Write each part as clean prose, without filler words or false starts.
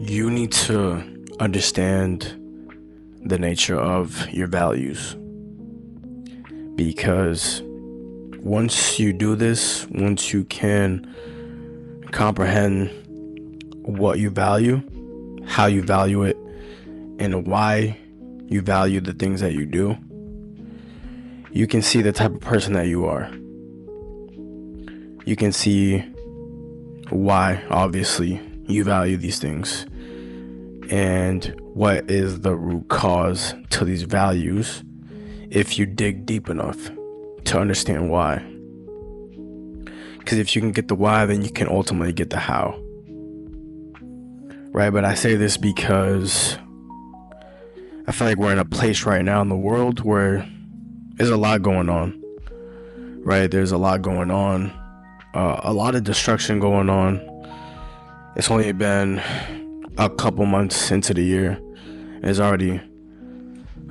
You need to understand the nature of your values, because once you do this, once you can comprehend what you value, how you value it, and why you value the things that you do, you can see the type of person that you are. You can see why, obviously, you value these things and what is the root cause to these values if you dig deep enough to understand why. Because if you can get the why, then you can ultimately get the how. Right? But I say this because I feel like we're in a place right now in the world where there's a lot going on. Right? There's a lot going on. A lot of destruction going on. It's only been a couple months into the year. There's already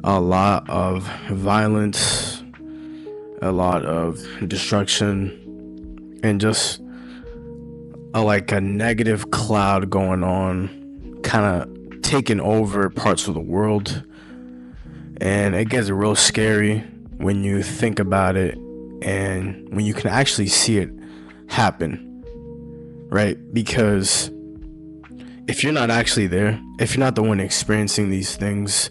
a lot of violence, a lot of destruction, and just a negative cloud going on, kind of taking over parts of the world. And it gets real scary when you think about it and when you can actually see it happen, right? Because if you're not actually there, if you're not the one experiencing these things,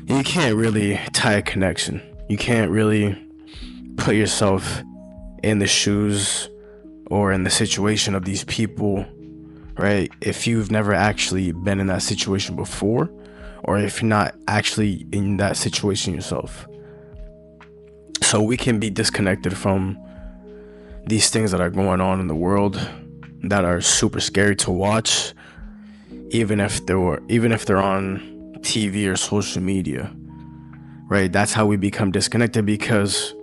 you can't really tie a connection. You can't really put yourself in the shoes or in the situation of these people, right? If you've never actually been in that situation before, or if you're not actually in that situation yourself. So we can be disconnected from these things that are going on in the world that are super scary to watch, even if they're on TV or social media, right? That's how we become disconnected, because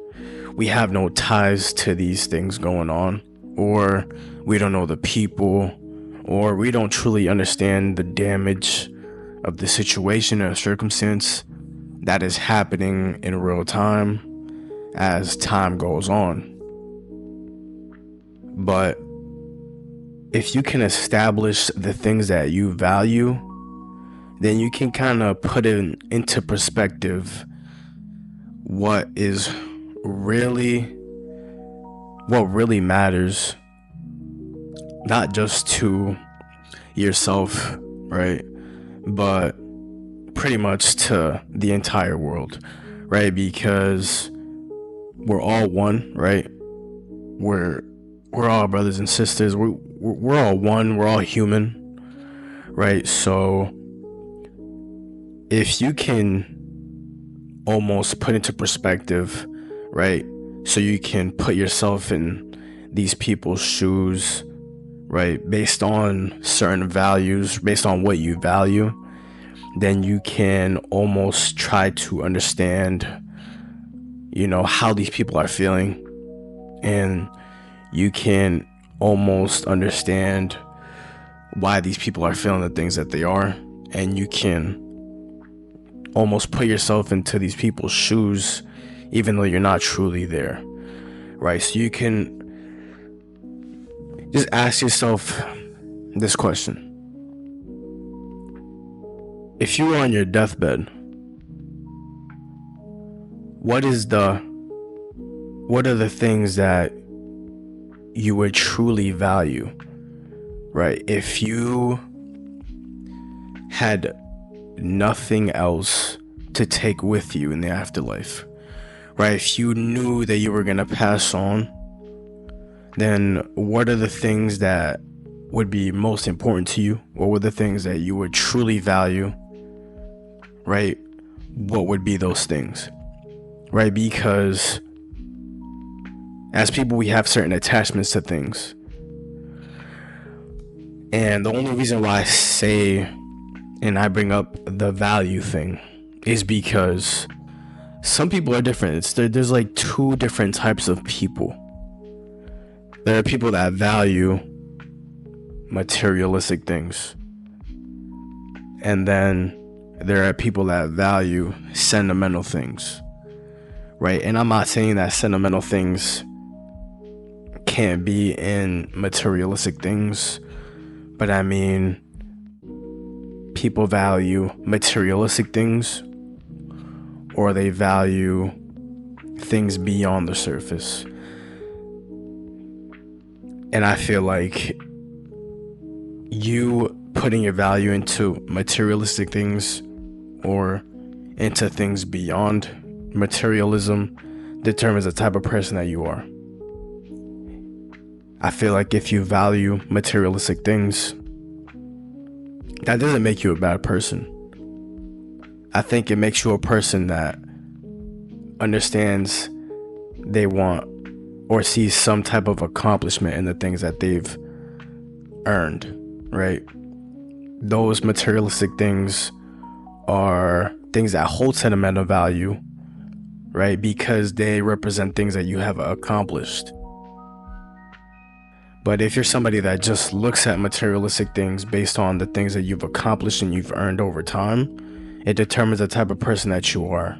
we have no ties to these things going on, or we don't know the people, or we don't truly understand the damage of the situation or circumstance that is happening in real time as time goes on. But if you can establish the things that you value, then you can kind of put it into perspective what really matters, not just to yourself, right? But pretty much to the entire world, right? Because we're all one, right? We're all brothers and sisters. We're all one. We're all human, right? So if you can almost put into perspective, right? So you can put yourself in these people's shoes, right? Based on certain values, based on what you value, then you can almost try to understand, how these people are feeling. And you can almost understand why these people are feeling the things that they are. And you can almost put yourself into these people's shoes, even though you're not truly there, right? So you can just ask yourself this question. If you were on your deathbed, what are the things that you would truly value, right? If you had nothing else to take with you in the afterlife, right? If you knew that you were gonna pass on, then what are the things that would be most important to you? What were the things that you would truly value, right? What would be those things, right? Because as people, we have certain attachments to things. And the only reason why I say and I bring up the value thing is because some people are different. There's like two different types of people. There are people that value materialistic things, and then there are people that value sentimental things, right? And I'm not saying that sentimental things can't be in materialistic things, but I mean, people value materialistic things, or they value things beyond the surface. And I feel like you putting your value into materialistic things or into things beyond materialism determines the type of person that you are. I feel like if you value materialistic things, that doesn't make you a bad person. I think it makes you a person that understands they want or sees some type of accomplishment in the things that they've earned, right? Those materialistic things are things that hold sentimental value, right? Because they represent things that you have accomplished. But if you're somebody that just looks at materialistic things based on the things that you've accomplished and you've earned over time, it determines the type of person that you are.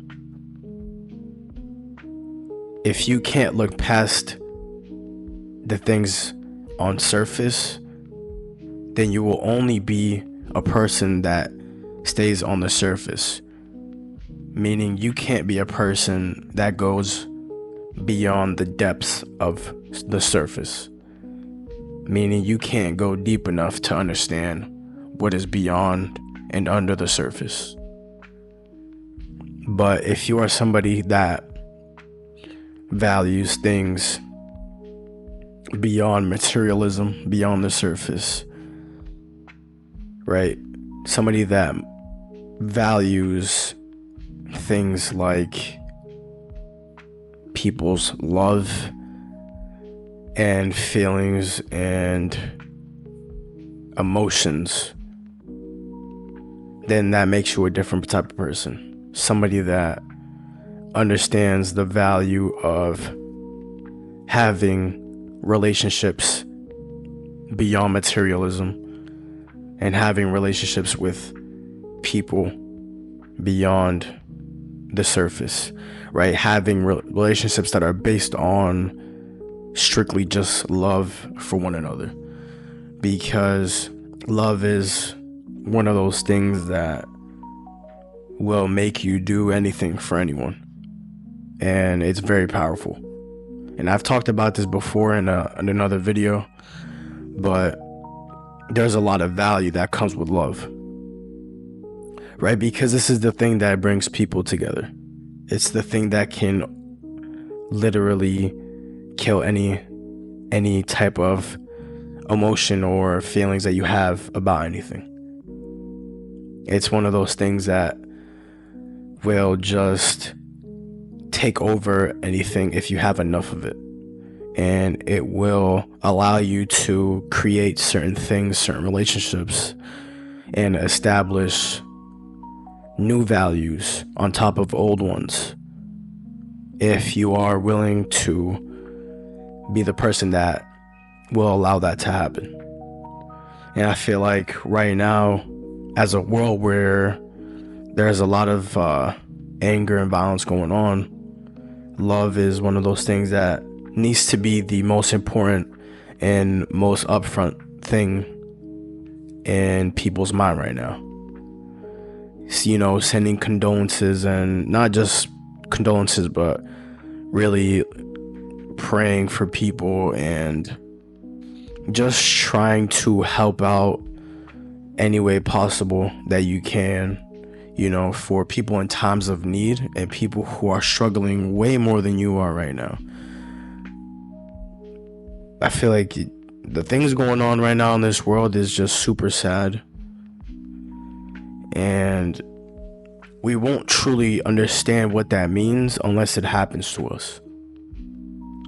If you can't look past the things on surface, then you will only be a person that stays on the surface. Meaning you can't be a person that goes beyond the depths of the surface. Meaning you can't go deep enough to understand what is beyond and under the surface. But if you are somebody that values things beyond materialism, beyond the surface, right? Somebody that values things like people's love and feelings and emotions, then that makes you a different type of person. Somebody that understands the value of having relationships beyond materialism and having relationships with people beyond the surface, right? Having relationships that are based on strictly just love for one another, because love is one of those things that will make you do anything for anyone, and it's very powerful. And I've talked about this before in another video, but there's a lot of value that comes with love, right? Because this is the thing that brings people together. It's the thing that can literally kill any type of emotion or feelings that you have about anything. It's one of those things that will just take over anything if you have enough of it, and it will allow you to create certain things, certain relationships, and establish new values on top of old ones if you are willing to be the person that will allow that to happen. And I feel like right now, as a world where there's a lot of anger and violence going on, love is one of those things that needs to be the most important and most upfront thing in people's mind right now. You know, sending condolences, and not just condolences, but really praying for people and just trying to help out any way possible that you can, you know, for people in times of need and people who are struggling way more than you are right now. I feel like the things going on right now in this world is just super sad, and we won't truly understand what that means unless it happens to us.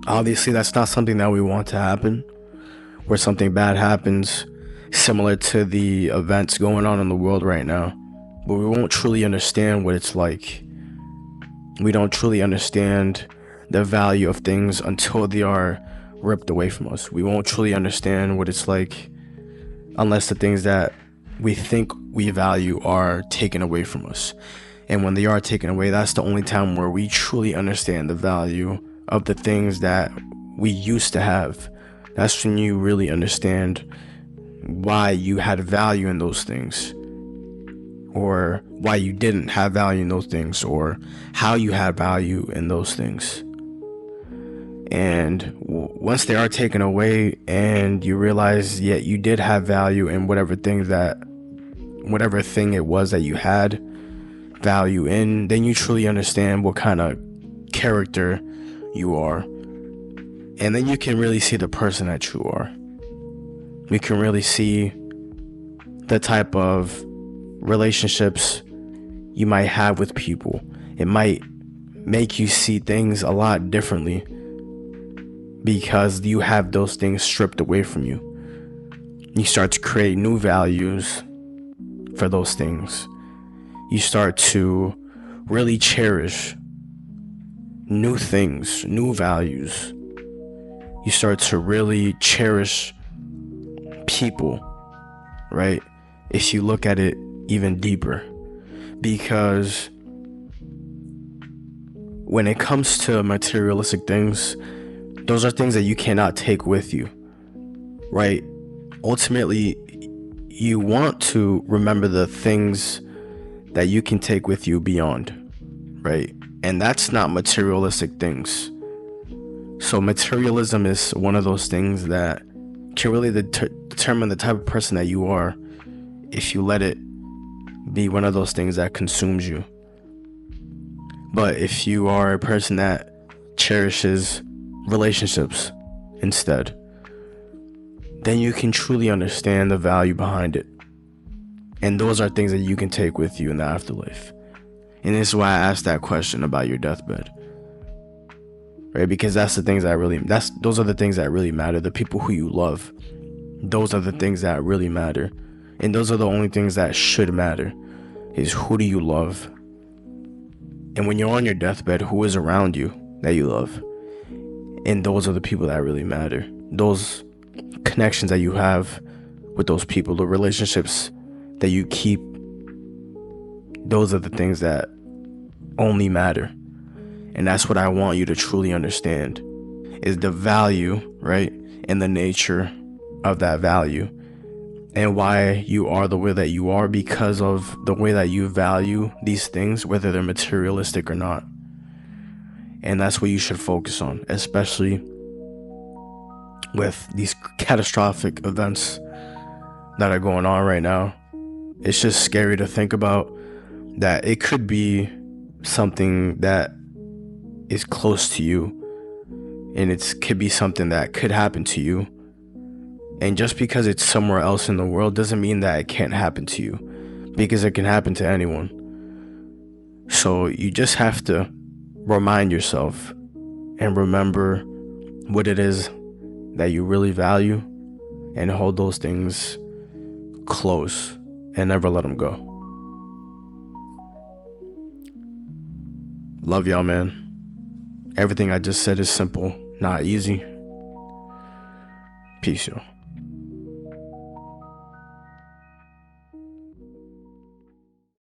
Obviously, that's not something that we want to happen, where something bad happens similar to the events going on in the world right now. But we won't truly understand what it's like. We don't truly understand the value of things until they are ripped away from us. We won't truly understand what it's like unless the things that we think we value are taken away from us. And when they are taken away, that's the only time where we truly understand the value of the things that we used to have. That's when you really understand why you had value in those things. or why you didn't have value in those things, or how you had value in those things. And once they are taken away and you realize, yeah, you did have value in whatever thing it was that you had value in, then you truly understand what kind of character you are. And then you can really see the person that you are. You can really see the type of relationships you might have with people. It might make you see things a lot differently because you have those things stripped away from you. You start to create new values for those things. You start to really cherish new things, new values. You start to really cherish people, right? If you look at it even deeper, because when it comes to materialistic things, those are things that you cannot take with you, right? Ultimately, you want to remember the things that you can take with you beyond, right? And that's not materialistic things. So materialism is one of those things that can really determine the type of person that you are if you let it be one of those things that consumes you. But if you are a person that cherishes relationships instead, then you can truly understand the value behind it. And those are things that you can take with you in the afterlife. And this is why I asked that question about your deathbed, right? Because those are the things that really matter. The people who you love, those are the things that really matter. And those are the only things that should matter, is who do you love? And when you're on your deathbed, who is around you that you love? And those are the people that really matter. Those connections that you have with those people, the relationships that you keep, those are the things that only matter. And that's what I want you to truly understand, is the value, right? And the nature of that value, and why you are the way that you are, because of the way that you value these things, whether they're materialistic or not. And that's what you should focus on, especially with these catastrophic events that are going on right now. It's just scary to think about that it could be something that is close to you, and it could be something that could happen to you. And just because it's somewhere else in the world doesn't mean that it can't happen to you, because it can happen to anyone. So you just have to remind yourself and remember what it is that you really value, and hold those things close and never let them go. Love y'all, man. Everything I just said is simple, not easy. Peace, y'all.